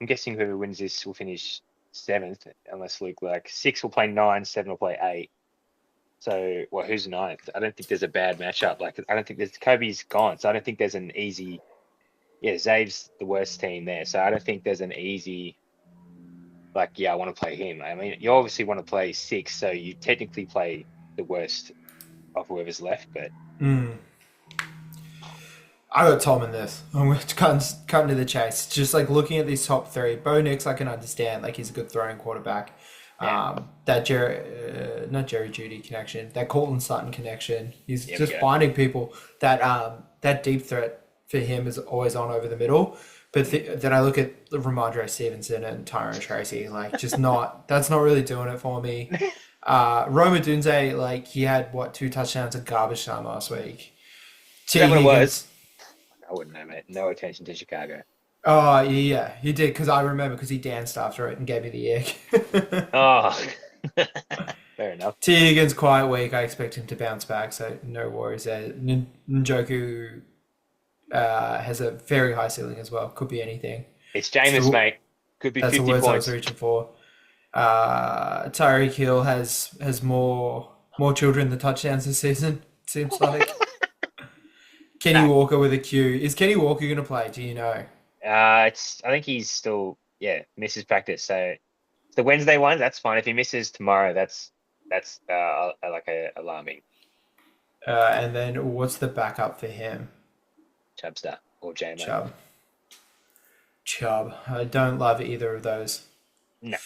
guessing whoever wins this will finish 7th, unless Luke 6 will play 9, 7 will play 8. So who's 9th? I don't think there's a bad matchup. I don't think Kobe's gone, so I don't think there's an easy. Yeah, Zave's the worst team there, so I don't think there's an easy. I want to play him. I mean, you obviously want to play 6, so you technically play the worst of whoever's left, but I got Tom in this. I'm going to cut to the chase. Just looking at these top 3, Bo Nix, I can understand. He's a good throwing quarterback. Yeah. That not Jerry Jeudy connection, that Cortland Sutton connection. He's just go. finding people that deep threat for him is always on over the middle. But then I look at Ramondre Stevenson and Tyrone Tracy, like just not. That's not really doing it for me. Roma Dunze, like he had what 2 touchdowns at garbage time last week. Is T that what it was? Higgins. I wouldn't know, mate. No attention to Chicago. Oh yeah, he did because I remember because he danced after it and gave me the ick. Oh, fair enough. T Higgins quite weak. I expect him to bounce back, so no worries there. Njoku has a very high ceiling as well. Could be anything. It's Jameis, So mate. Could be that's the 50 words I was points. reaching for. Tyreek Hill has more children than touchdowns this season. Seems like Kenny Nah, Walker with a Q. Is Kenny Walker going to play? Do you know? it's. I think he's still, misses practice. So it's the Wednesday one. That's fine. If he misses tomorrow, that's like a alarming. And then what's the backup for him? Chubster or JMO. Chubb. Chubb. I don't love either of those. No,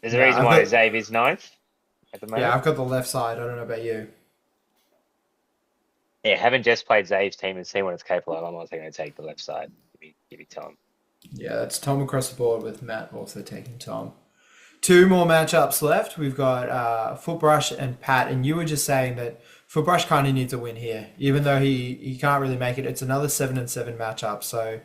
there's a No, reason why Xavier's ninth at the yeah, moment. I've got the left side. I don't know about you. Yeah, haven't just played Zave's team and seen what it's capable of. I'm also going to take the left side. Give me Tom. Yeah, that's Tom across the board with Matt also taking Tom. Two more matchups left. We've got Footbrush and Pat, and you were just saying that Footbrush kind of needs a win here, even though he can't really make it. It's another 7-7 matchup, so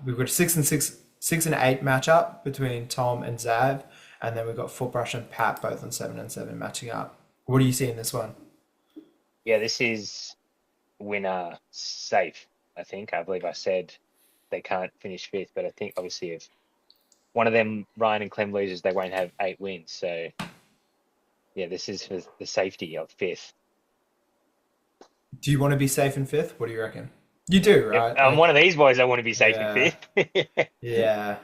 we've got a 6-6, 6-8 matchup between Tom and Zav, and then we've got Footbrush and Pat both on 7-7 matching up. What do you see in this one? Yeah, this is winner safe. I believe I said they can't finish fifth, but I think obviously if one of them, Ryan and Clem, loses, they won't have 8 wins. So yeah, this is for the safety of fifth. Do you want to be safe in fifth? What do you reckon? You do, If right? I'm one of these boys, I want to be safe in Yeah, fifth. yeah.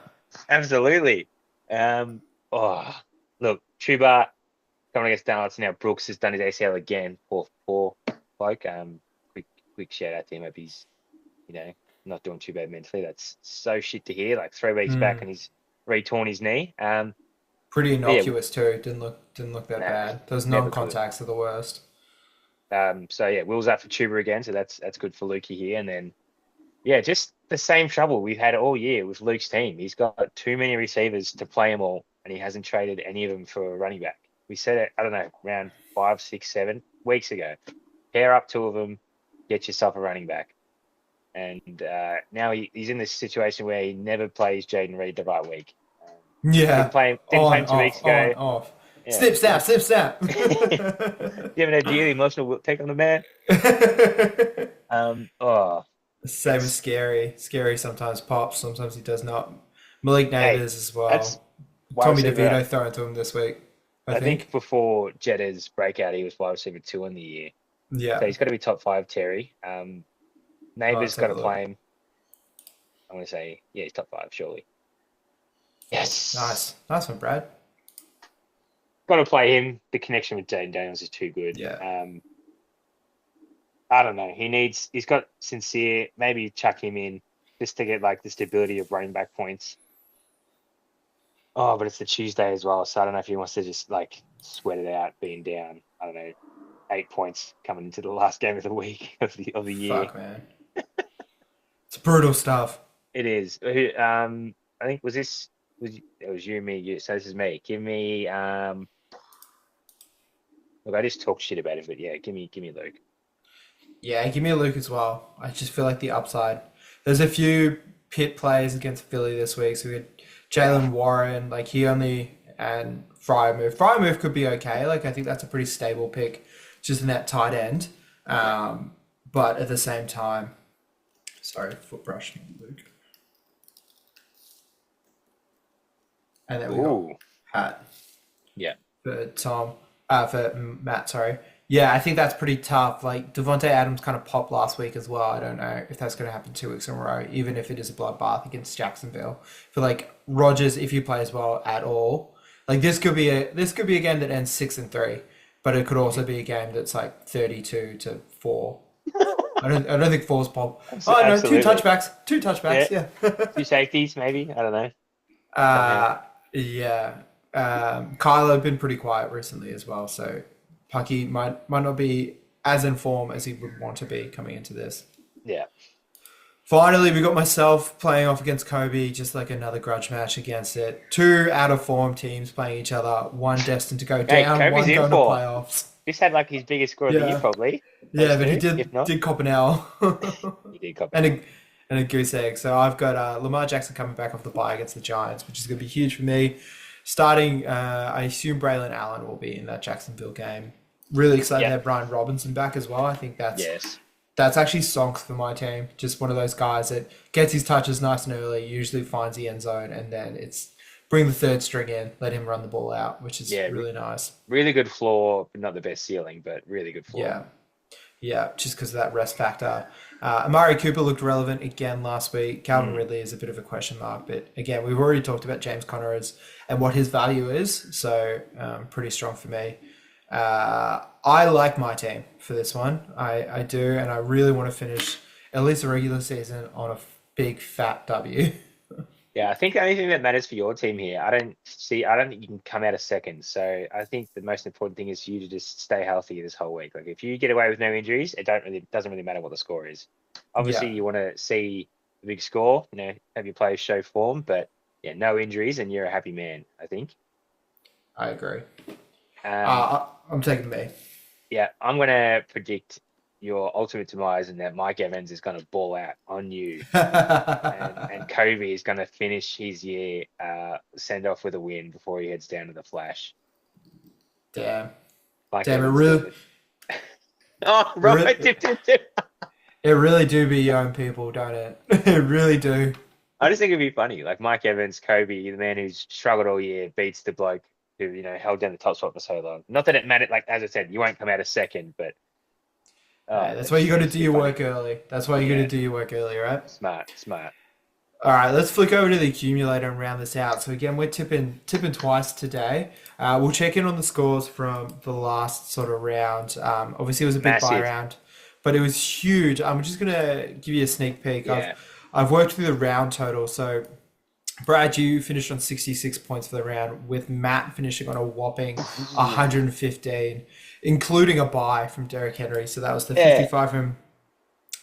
Absolutely. Oh, look, Chuba coming against Dallas now. Brooks has done his ACL again. Poor bloke. Quick shout out to him. Hope he's, not doing too bad mentally. That's so shit to hear. Like 3 weeks back Mm. and he's re-torn his knee. Pretty But yeah, innocuous too. Didn't look that nah, bad. Those never could. non-contacts are the worst. So yeah, Will's out for Chuba again, so that's good for Lukey here. And then yeah, just the same trouble we've had all year with Luke's team. He's got too many receivers to play them all, and he hasn't traded any of them for a running back. We said it, I don't know, around 5, 6, 7 weeks ago. Pair up 2 of them, get yourself a running back. And now he's in this situation where he never plays Jaden Reed the right week. Didn't Yeah. play him 2 weeks On, ago. off. Yeah. Snip, snap, snip, snap. You haven't had the emotional take on the man. Oh, Same as Scary. Scary sometimes pops, sometimes he does not. Malik hey, Neighbors as that's well. wide Tommy receiver. DeVito throwing to him this week, I I think. think before Jetta's breakout, he was wide receiver 2 in the year. So Yeah. he's got to be top 5, Terry. Neighbours Let's got have to a look. play him. I'm going to say, yeah, he's top 5, surely. Yes. Nice. Nice one, Brad. Got to play him. The connection with Jaden Daniels is too good. Yeah. I don't know. He's got Sincere. Maybe chuck him in just to get like the stability of running back points. Oh, but it's the Tuesday as well. So I don't know if he wants to just like sweat it out being down. I don't know. 8 points coming into the last game of the week of the year. Fuck, man. It's brutal stuff. It is. I think it was you and me. So this is me. Give me look, I just talk shit about it, but yeah, give me Luke. Yeah, give me a Luke as well. I just feel like the upside. There's a few pit plays against Philly this week. So we had Yeah. Jalen Warren, like he only and Fryermuth. Fryermuth could be okay. Like I think that's a pretty stable pick, just in that tight end. Yeah. But at the same time, sorry, foot brush, Luke. And then we got Ooh. Pat Yeah. for Tom, for Matt. Sorry. Yeah, I think that's pretty tough. Like Devontae Adams kind of popped last week as well. I don't know if that's going to happen 2 weeks in a row, even if it is a bloodbath against Jacksonville. For like Rogers, if you play as well at all, like this could be a game that ends 6-3, but it could also be a game that's like 32-4. I don't think four's pop. Oh no, two Absolutely. touchbacks, two touchbacks. Yeah. Yeah. 2 safeties, maybe. I don't know. Somehow. Yeah. Kylo been pretty quiet recently as well, so Pucky might not be as in form as he would want to be coming into this. Yeah. Finally, we got myself playing off against Kobe, just like another grudge match against it. Two out of form teams playing each other, one destined to go Hey, down, Kobe's one in going to form. playoffs. This had like his biggest score of the year, Yeah, probably. yeah, Those but he two, did if not. did cop an L He did cop an and L. a goose egg. So I've got Lamar Jackson coming back off the bye against the Giants, which is going to be huge for me. Starting, I assume Braylon Allen will be in that Jacksonville game. Really excited to Yep. have Brian Robinson back as well. I think Yes. that's actually sonks for my team. Just one of those guys that gets his touches nice and early, usually finds the end zone, and then it's bring the third string in, let him run the ball out, which is Yeah. really nice. Really good floor, but not the best ceiling, but really good floor. Yeah. Yeah, just because of that rest factor. Amari Cooper looked relevant again last week. Calvin Mm. Ridley is a bit of a question mark, but again, we've already talked about James Conner and what his value is, so pretty strong for me. I like my team for this one. I do, and I really want to finish at least the regular season on a big fat W. Yeah, I think the only thing that matters for your team here, I don't think you can come out of second. So I think the most important thing is for you to just stay healthy this whole week. Like if you get away with no injuries, doesn't really matter what the score is. Obviously, Yeah, you want to see the big score, have your players show form, but yeah, no injuries and you're a happy man, I think. I agree. Um, I'm taking me. yeah, I'm gonna predict your ultimate demise and that Mike Evans is gonna ball out on you. And Kobe is going to finish his year send off with a win before he heads down to the Flash. Damn. Mike Damn, Evans does it. Oh, it Robert really, tipped it too. it really do be your own people, don't it? It really do. I just think it'd be funny. Like Mike Evans, Kobe, the man who's struggled all year, beats the bloke who, held down the top spot for so long. Not that it mattered, like as I said, you won't come out a second, but Hey, that's why you got to it'd do be your funny. work early. That's why you got to Yeah, do your work early, right? smart, smart. All right, let's flick over to the accumulator and round this out. So again, we're tipping twice today. We'll check in on the scores from the last sort of round. Obviously, it was a big buy Massive. round, but it was huge. I'm just gonna give you a sneak peek. Yeah. I've worked through the round total. So Brad, you finished on 66 points for the round, with Matt finishing on a whopping Ooh. 115, including a buy from Derrick Henry. So that was the Yeah. 55 from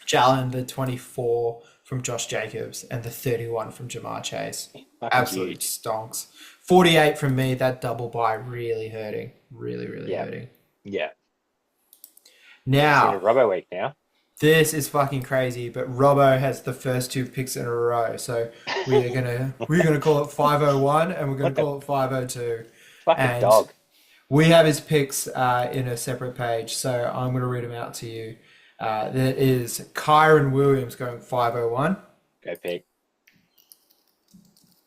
Jalen, the 24 from Josh Jacobs, and the 31 from Jamar Chase. Fucking Absolutely huge. stonks. 48 from me, that double buy really hurting. Really, really Yeah. hurting. Yeah. It's in a Now, Robbo week now. this is fucking crazy, but Robbo has the first two picks in a row. So we're gonna call it 501 and we're gonna What the call it 502. fucking And dog? we have his picks in a separate page, so I'm gonna read them out to you. That is Kyron Williams going 501. Go pick.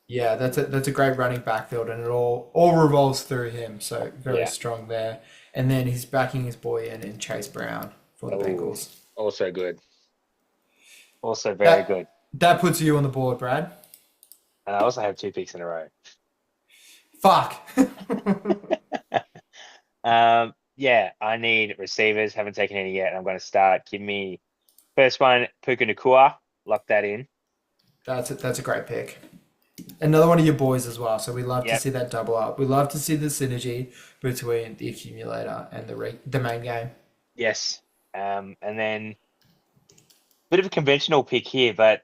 Yeah, that's a great running backfield, and it all revolves through him. So very Yeah. strong there. And then he's backing his boy in Chase Brown for the Oh, Bengals. also good. Also very That good. that puts you on the board, Brad. And I also have two picks in a row. Fuck. Yeah, I need receivers. Haven't taken any yet. I'm going to start. Give me first one, Puka Nakua. Lock that in. That's a great pick. Another one of your boys as well. So we love to Yep. see that double up. We love to see the synergy between the accumulator and the main game. Yes. And then bit of a conventional pick here, but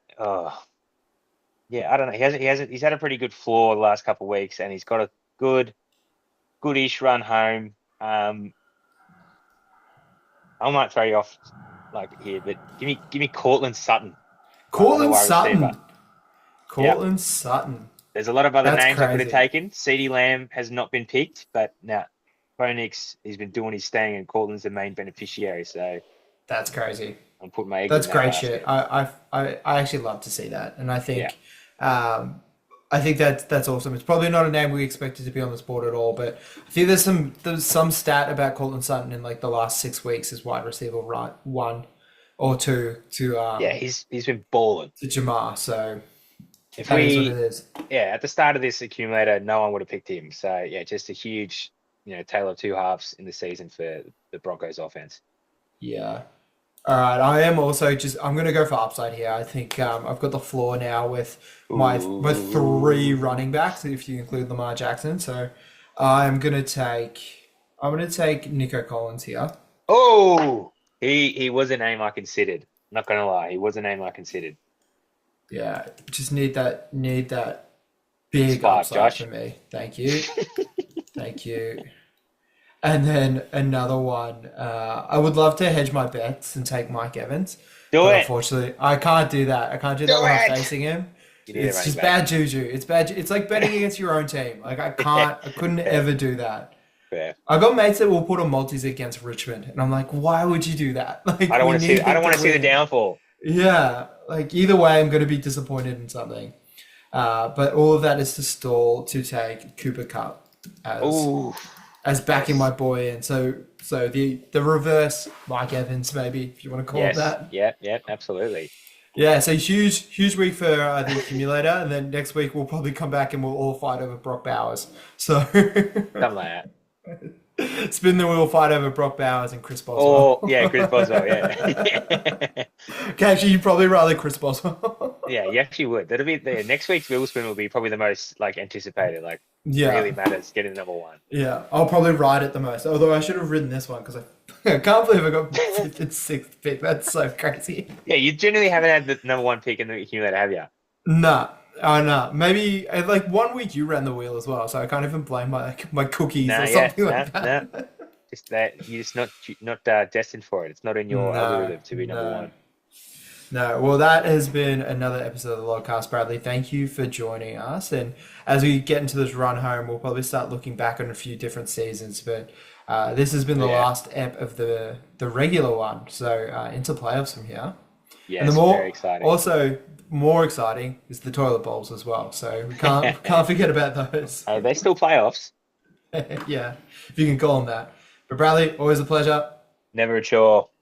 yeah, I don't know. He's had a pretty good floor the last couple of weeks, and he's got a goodish run home. I might throw you off like here, but give me Cortland Sutton on the Cortland wide receiver. Sutton. Yep. Cortland Sutton. There's a lot of other That's names I could have crazy. taken. CeeDee Lamb has not been picked, but now Phoenix, he's been doing his thing, and Cortland's the main beneficiary. So That's crazy. I'm putting my eggs in That's that great shit. basket. I actually love to see that, and Yeah. um, I think that's awesome. It's probably not a name we expected to be on this board at all, but I think there's some stat about Cortland Sutton in like the last 6 weeks as wide receiver, right? One or two Yeah, he's been balling. to Jamar. So If that is what it we is. Yeah, at the start of this accumulator, no one would have picked him. So yeah, just a huge, tale of two halves in the season for the Broncos offense. Yeah. All right. I am also I'm gonna go for upside here. I think I've got the floor now with my three Ooh. running backs, if you include Lamar Jackson. So I'm gonna take Nico Collins here. Oh, he was a name I considered. Not gonna lie, he was a name I considered. Yeah, just need that big Spark, upside Josh. for me. Thank you. Thank you. And then another one. I would love to hedge my bets and take Mike Evans, Do but it. unfortunately, I can't do that. I can't do Do that when I'm it. facing him. You need a It's running just back. bad juju. It's bad. It's like betting against your own team. Like I can't. I couldn't Fair, ever do that. fair. I got mates that will put on multis against Richmond, and I'm like, why would you do that? I Like, don't we want to see. need I them don't to want to see the win. downfall. Yeah, like either way, I'm going to be disappointed in something. But all of that is to stall to take Cooper Cup as Ooh, backing my yes, boy in. So the reverse Mike Evans, maybe if you want to call it yes, that. yep, yep, absolutely. Yeah, so huge week for the accumulator, and then next week we'll probably come back and we'll all fight over Brock Bowers. So Something like that. spin the wheel, fight over Brock Bowers and Chris Or Boswell. yeah, Chris Boswell. Yeah, Okay, actually, you'd probably rather Chris Boswell. yeah. You actually would. That'll be the next week's wheel spin will be probably the most like anticipated. Like Yeah, really matters getting the number one. yeah. I'll probably ride it the most. Although I should have ridden this one because I can't believe I got fifth and sixth pick. That's so crazy. Yeah, you generally haven't had the number one pick in the accumulator, have you? Nah. Oh no, maybe like 1 week you ran the wheel as well, so I can't even blame my cookies No, or yeah, something no, like no. that. Just that you're just not destined for it. It's not in your No, algorithm to be number no. one. No, well, that has been another episode of the LOGcast, Bradley. Thank you for joining us. And as we get into this run home, we'll probably start looking back on a few different seasons. But this has been the Yeah. last ep of the regular one, so into playoffs from here. And the Yes, very more exciting. also more exciting is the toilet bowls as well. So we can't forget about those. Hey, they still playoffs. Yeah, if you can call them that. But Bradley, always a pleasure. Never a chore.